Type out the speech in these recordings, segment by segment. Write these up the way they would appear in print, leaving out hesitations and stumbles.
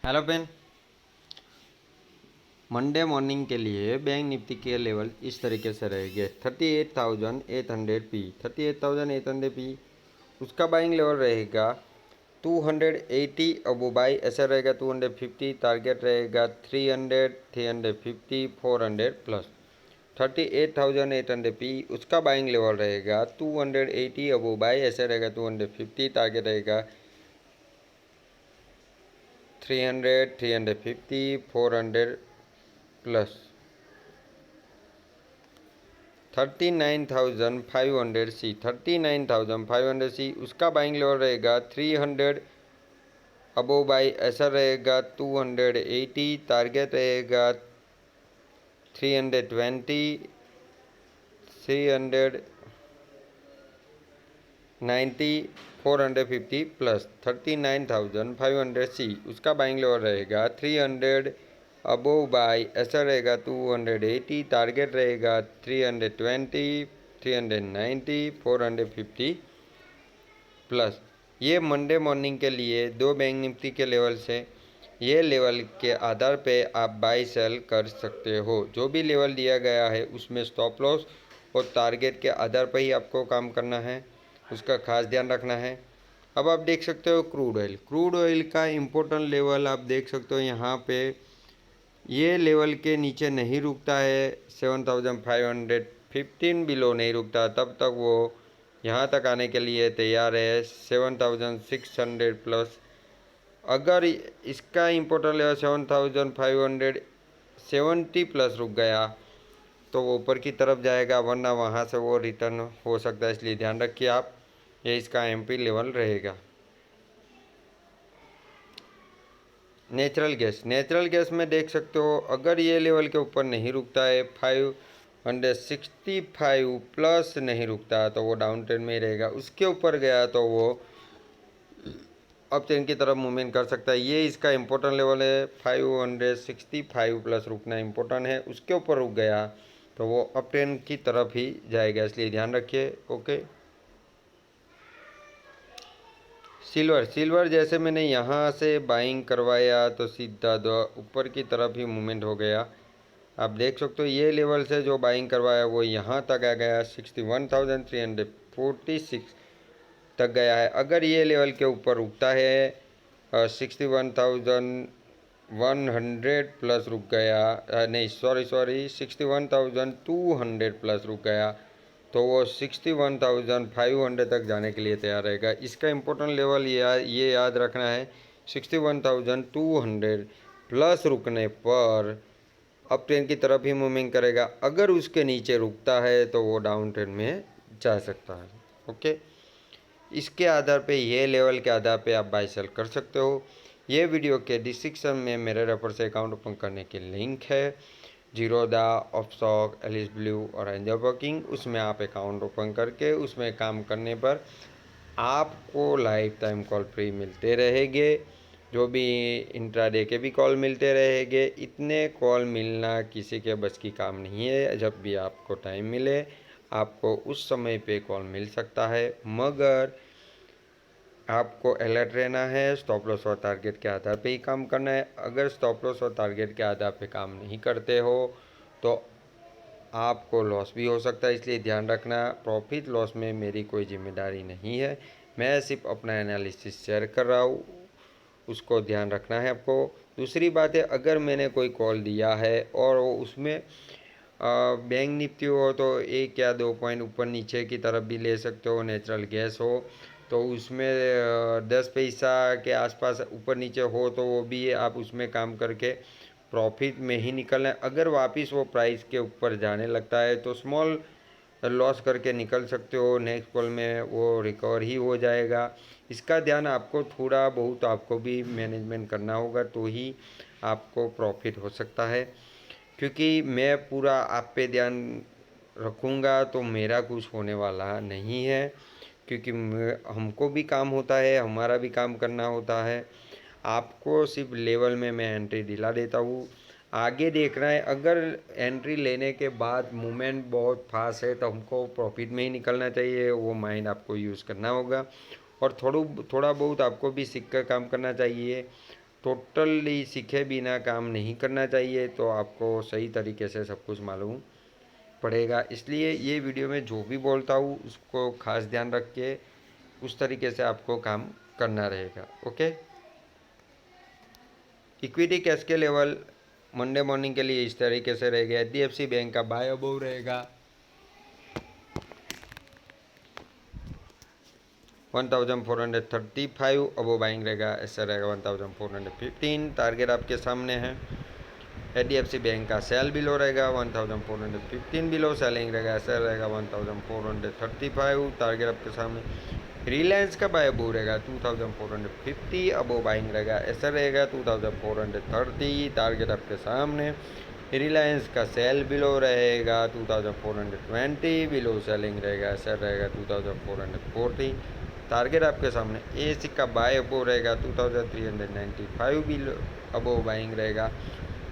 Hello pen. Monday morning के लिए bank Nifty के लेवल इस तरीके से रहेंगे। 38,800 पी, 38,800 पी उसका बाइंग लेवल रहेगा। 280 अबो बाई ऐसा रहेगा। 250 टारगेट रहेगा। 300, 350, 400 प्लस। 38,800 पी उसका बाइंग लेवल रहेगा। 280 अबो बाई ऐसा रहेगा। 250 टारगेट रहेगा। 300, 350, 400 प्लस। 39,500 सी, 39,500 सी उसका बाइंग लेवल रहेगा। 300 अबो बाई ऐसा रहेगा। 280 टारगेट रहेगा। 320, 390, 450 प्लस। 39,500 सी उसका बाइंग लेवल रहेगा। 300 अबो बाई ऐसा रहेगा। 280 टारगेट रहेगा। 320, 390, 450 प्लस। ये मंडे मॉर्निंग के लिए दो बैंक निफ्टी के लेवल से, ये लेवल के आधार पे आप बाई सेल कर सकते हो। जो भी लेवल दिया गया है उसमें स्टॉप लॉस और टारगेट के आधार पर ही आपको काम करना है, उसका खास ध्यान रखना है। अब आप देख सकते हो क्रूड ऑयल, क्रूड ऑयल का इम्पोर्टेंट लेवल आप देख सकते हो यहाँ पे। ये लेवल के नीचे नहीं रुकता है। 7,515 बिलो नहीं रुकता, तब तक वो यहाँ तक आने के लिए तैयार है। 7,600 प्लस। अगर इसका इम्पोर्टेंट लेवल 7,570 प्लस रुक गया तो वो ऊपर की तरफ जाएगा, वरना वहाँ से वो रिटर्न हो सकता है। इसलिए ध्यान रखिए आप, ये इसका एमपी लेवल रहेगा। नेचुरल गैस में देख सकते हो, अगर ये लेवल के ऊपर नहीं रुकता है, 565 प्लस नहीं रुकता तो वो डाउन ट्रेंड में ही रहेगा। उसके ऊपर गया तो वो अप ट्रेंड की तरफ मूवमेंट कर सकता है। ये इसका इम्पोर्टेंट लेवल है। 565 प्लस रुकना इम्पोर्टेंट है। उसके ऊपर रुक गया तो वो अप ट्रेंड की तरफ ही जाएगा, इसलिए ध्यान रखिए। ओके। सिल्वर जैसे मैंने यहाँ से बाइंग करवाया तो सीधा ऊपर की तरफ ही मूवमेंट हो गया। आप देख सकते हो ये लेवल से जो बाइंग करवाया वो यहाँ तक आ गया। 61,346 तक गया है। अगर ये लेवल के ऊपर रुकता है 61,100 प्लस रुक गया, नहीं सॉरी 61,200 प्लस रुक गया तो वो 61,500 तक जाने के लिए तैयार रहेगा। इसका इम्पोर्टेंट लेवल ये याद रखना है। 61,200 प्लस रुकने पर अप ट्रेंड की तरफ ही मूविंग करेगा। अगर उसके नीचे रुकता है तो वो डाउन ट्रेंड में जा सकता है। ओके। इसके आधार पे, ये लेवल के आधार पे आप बाय सेल कर सकते हो। ये वीडियो के डिस्क्रिप्शन में मेरे रेफर से अकाउंट ओपन करने की लिंक है। जीरोदा, ऑफशॉक, एलिस ब्लू और एंजल ब्रोकिंग, उसमें आप अकाउंट ओपन करके उसमें काम करने पर आपको लाइफ टाइम कॉल फ्री मिलते रहेंगे। जो भी इंट्राडे के भी कॉल मिलते रहेंगे। इतने कॉल मिलना किसी के बस की काम नहीं है। जब भी आपको टाइम मिले आपको उस समय पे कॉल मिल सकता है, मगर आपको अलर्ट रहना है। स्टॉप लॉस और टारगेट के आधार पे ही काम करना है। अगर स्टॉप लॉस और टारगेट के आधार पे काम नहीं करते हो तो आपको लॉस भी हो सकता है, इसलिए ध्यान रखना। प्रॉफिट लॉस में मेरी कोई जिम्मेदारी नहीं है, मैं सिर्फ अपना एनालिसिस शेयर कर रहा हूँ, उसको ध्यान रखना है आपको। दूसरी बात है, अगर मैंने कोई कॉल दिया है और वो उसमें बैंक निफ्टी हो तो 1 या 2 पॉइंट ऊपर नीचे की तरफ भी ले सकते हो। नेचुरल गैस हो तो उसमें 10 पैसा के आसपास ऊपर नीचे हो तो वो भी आप उसमें काम करके प्रॉफिट में ही निकलना है। अगर वापस वो प्राइस के ऊपर जाने लगता है तो स्मॉल लॉस करके निकल सकते हो। नेक्स्ट कॉल में वो रिकवर ही हो जाएगा। इसका ध्यान आपको थोड़ा बहुत आपको भी मैनेजमेंट करना होगा, तो ही आपको प्रॉफिट हो सकता है। क्योंकि मैं पूरा आप पे ध्यान रखूँगा तो मेरा कुछ होने वाला नहीं है, क्योंकि हमको भी काम होता है, हमारा भी काम करना होता है। आपको सिर्फ लेवल में मैं एंट्री दिला देता हूँ, आगे देखना है। अगर एंट्री लेने के बाद मूवमेंट बहुत फास्ट है तो हमको प्रॉफिट में ही निकलना चाहिए, वो माइंड आपको यूज़ करना होगा। और थोड़ा बहुत आपको भी सीख कर काम करना चाहिए। टोटली सीखे बिना काम नहीं करना चाहिए, तो आपको सही तरीके से सब कुछ मालूम पड़ेगा। इसलिए ये वीडियो में जो भी बोलता हूँ उसको खास ध्यान रख के उस तरीके से आपको काम करना रहेगा। ओके, इक्विटी कैश के लेवल मंडे मॉर्निंग के लिए इस तरीके से रहेगा। HDFC बैंक का बाय अबोव रहेगा 1435, अबोव बाइंग रहेगा, ऐसा रहेगा 1415। टारगेट आपके सामने है। HDFC बैंक का सेल बिलो रहेगा 1415, बिलो सेलिंग रहेगा, ऐसा रहेगा 1435। टारगेट आपके सामने। रिलायंस का बाय अबोव रहेगा 2450, अबोव बाइंग रहेगा, ऐसा रहेगा 2430। टारगेट आपके सामने। रिलायंस का सेल बिलो रहेगा 2420, बिलो सेलिंग रहेगा, ऐसा रहेगा 2440। टारगेट आपके सामने। ASE का बाय अबोव रहेगा 2395, बिलो अबोव बाइंग रहेगा,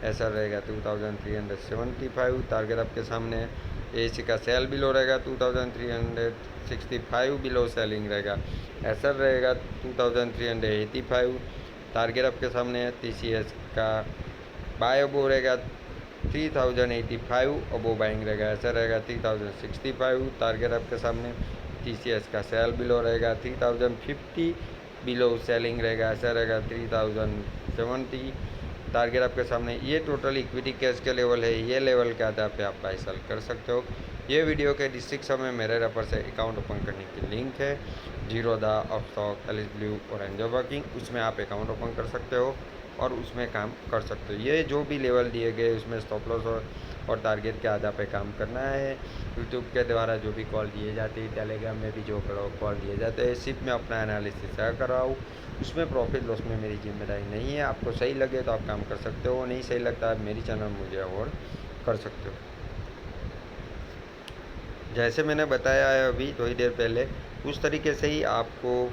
ऐसा रहेगा 2375। टारगेट आपके सामने। ASE का सेल बिलो रहेगा 2365, बिलो सेलिंग रहेगा, ऐसा रहेगा 2385। टारगेट आपके सामने। TCS का बाय अबोव रहेगा 3085, अबोव बाइंग रहेगा, ऐसा रहेगा 3065। टारगेट आपके सामने। TCS का सेल बिलो रहेगा 3050, बिलो सेलिंग रहेगा, ऐसा रहेगा 3070। टारगेट आपके सामने। ये टोटल इक्विटी कैश के लेवल है। ये लेवल के आधार पे आप बाय सेल कर सकते हो। ये वीडियो के डिस्क्रिप्शन में मेरे रेफर से अकाउंट ओपन करने की लिंक है, जीरोधा, अपस्टॉक, एलिस ब्लू और एंजल वर्किंग। उसमें आप अकाउंट ओपन कर सकते हो और उसमें काम कर सकते हो। ये जो भी लेवल दिए गए उसमें स्टॉप लॉस और टारगेट के आधार पे काम करना है। यूट्यूब के द्वारा जो भी कॉल दिए जाते हैं, टेलीग्राम में भी जो कॉल दिए जाते हैं, सिर्फ मैं अपना एनालिसिस शेयर कर रहा हूँ। उसमें प्रॉफिट लॉस में मेरी जिम्मेदारी नहीं है। आपको सही लगे तो आप काम कर सकते हो, नहीं सही लगता है मेरी चैनल मुझे अवॉइड कर सकते हो। जैसे मैंने बताया है अभी थोड़ी देर पहले, उस तरीके से ही आपको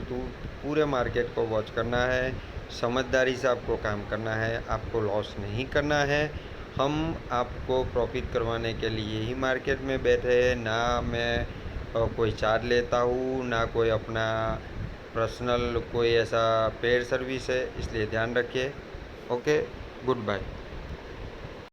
पूरे मार्केट को वॉच करना है। समझदारी से आपको काम करना है, आपको लॉस नहीं करना है। हम आपको प्रॉफिट करवाने के लिए ही मार्केट में बैठे हैं। ना मैं कोई चार्ज लेता हूँ, ना कोई अपना पर्सनल कोई ऐसा पेड सर्विस है, इसलिए ध्यान रखिए। Okay, good bye.